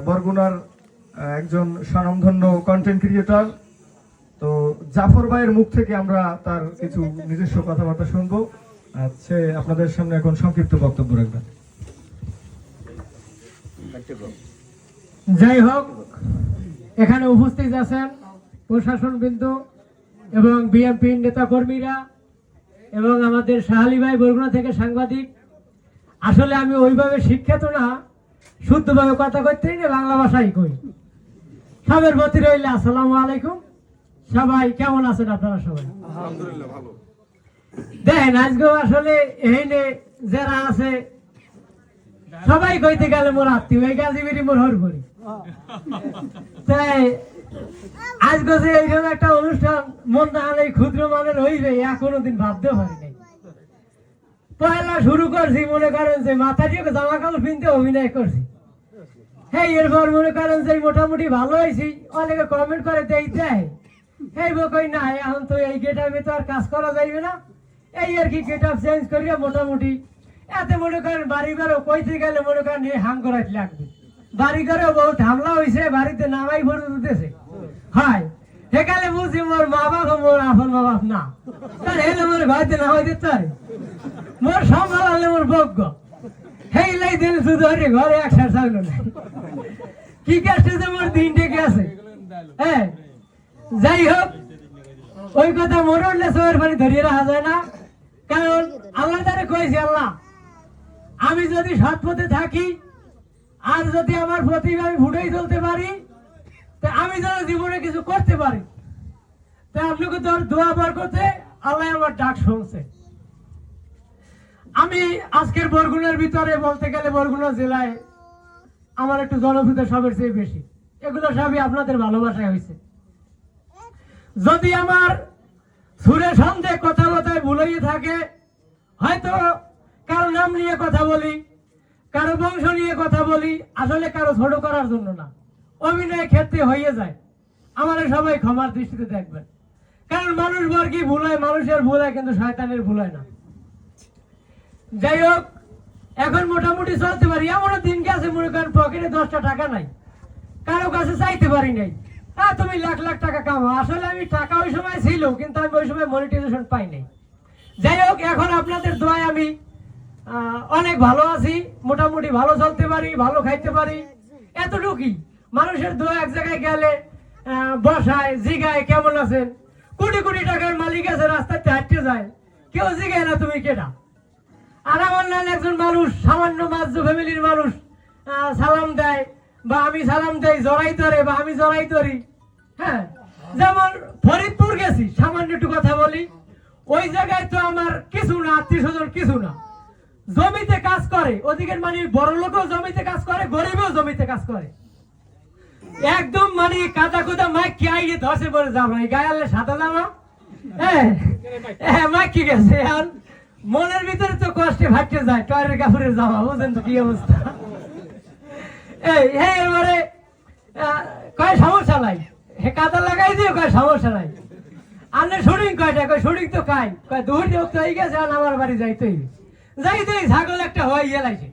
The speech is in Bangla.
বরগুনার একজন স্বনামধন্য কন্টেন্ট ক্রিয়েটর। তো জাফর ভাইয়ের মুখ থেকে আমরা তার কিছু নিজস্ব কথাবার্তা শুনবো। সে আপনাদের সামনে এখন সংক্ষিপ্ত বক্তব্য রাখবেন। যাই হোক, এখানে উপস্থিত আছেন প্রশাসনবৃন্দ এবং বিএনপির নেতা কর্মীরা এবং আমাদের শাহালি ভাই বরগুনা থেকে সাংবাদিক। আসলে আমি ওইভাবে শিক্ষিত না, শুদ্ধভাবে কথা কইতে না, বাংলা ভাষাই কই। সবের প্রতি রইলে আসসালামু আলাইকুম। সবাই কেমন আছেন আপনারা? সবাই আলহামদুলিল্লাহ ভালো। দেখেন আজকে আসলে এইনে যারা আছে সবাই কইতে গেলে মোর আত্মীয়, এই গাজীবিরি মোর হর করি। তাই আজকে যে এইরকম একটা অনুষ্ঠান মন না হলে ক্ষুদ্র মানের হইবে এখনো দিন ভাবতে পারি নাই। পয়লা শুরু করছি, মনে করেন যে মাথা দিয়ে জামা কাপড় কিনতে অভিনয় করছি। হ্যাঁ, এরপর মনে করেন যে মোটামুটি ভালো হয়েছি, অনেকে কমেন্ট করে দেয় দেয় এই কই না এখন তো এই গেট আপে তো আর কাজ করা যাইবে না, এই আর কি গেট আপ চেঞ্জ করিয়া মোটামুটি এতে মনে করেন বাড়ি ঘরেও কইতে গেলে মনে করেন এই হাম করাইতে লাগবে। বাড়ি ঘরেও বহুত হামলা হয়েছে, বাড়িতে নামাই ভরে উঠতেছে। হয় সেখানে বুঝছি মোর মা বাপ মোর আপন মা বাপ না, তার হেলে মোর ঘরে নামাই দিতে পারে, মোর সম্ভালে মোর বজ্ঞ সেই লাই দিন শুধু ঘরে একসার চাইল না কি কাজটা মোর দিনটে গেছে। হ্যাঁ, যাই হোক, ওই কথা মনে উঠলে চোখের পানি ধরিয়ে রাখা যায় না। কারণ আল্লাহ তারে কয়েছে, আল্লাহ আমি যদি সৎ পথে থাকি আর যদি আমার প্রতিভা আমি ফুটেই চলতে পারি, তা আমি যেন জীবনে কিছু করতে পারি, তা আপনাকে তোর দোয়া বার করতে আল্লাহ আমার ডাক শুনছে। আমি আজকের বরগুনার ভিতরে বলতে গেলে বরগুনা জেলায় আমার একটু জনপ্রিয়তা সবের চেয়ে বেশি। এগুলো সবই আপনাদের ভালোবাসায় হয়েছে। যদি আমার সুরে সন্দেহ কথাবার্তায় ভুলিয়ে থাকে, হয়তো কারো নাম নিয়ে কথা বলি, কারো বংশ নিয়ে কথা বলি, আসলে কারো ছোট করার জন্য না, অভিনয় ক্ষেত্রে হয়ে যায়। আমার সবাই ক্ষমার দৃষ্টিতে দেখবেন, কারণ মানুষ বর্গী ভুল হয়, মানুষের ভুল হয়, কিন্তু শয়তানের ভুল হয় না। যাই হোক, এখন মোটামুটি চলতে পারি। এমনও দিন গেছে মনে করেন পকেটে 10টা টাকা নাই, কারো কাছে চাইতে পারি নাই। তুমি লাখ লাখ টাকা কামাও, আসলে আমি টাকা ওই সময় ছিল, কিন্তু আমি ওই সময় মনিটাইজেশন পাই নাই। যাই হোক, এখন আপনাদের দোয়ায় আমি অনেক ভালো আছি, মোটামুটি ভালো চলতে পারি, ভালো খাইতে পারি, এতটুকুই। মানুষের দোয়া এক জায়গায় গেলে বসায় জিগায় কেমন আছেন, কোটি কোটি টাকার মালিক আছে, রাস্তাতে হাঁটতে যায়, কেউ জিগায় না তুমি কেটা। আর আমার নাম একজন মানুষ, সামান্য মাঝ ফ্যামিলির মানুষ সালাম দেয়, বা আমি সালাম দেই, জড়াই ধরে বা আমি জড়াই ধরি। হ্যাঁ, যেমন ফরিদপুর গেছি, সামান্য একটু কথা বলি, ওই জায়গায় তো আমার কিছু না, আত্মীয় স্বজন কিছু না, জমিতে কাজ করে। ওদিকের মানে বড় লোকও জমিতে কাজ করে, গরিবও জমিতে কাজ করে। একদম মানে কাদা কুদা মাইক কে আইয়ে ধসে পড়ে যাবো, গায়ে আনলে সাদা জামা, হ্যাঁ মাইক কি গেছে। আর মনের ভিতরে তো কষ্টে ভাটতে যায়, টয়লের কাপড়ের জামা, বুঝলেন তো কি অবস্থা। এবারে কয় সমস্যা নাই, হে কাদা লাগাই দিও, কয় সমস্যা নাই। আনে শুটিং কয়টা, কয় শুটিং তো কয় দুই দেব তো হয়ে গেছে, আর আমার বাড়ি যাইতেই ছাগল একটা হয়ে গেলাইছে।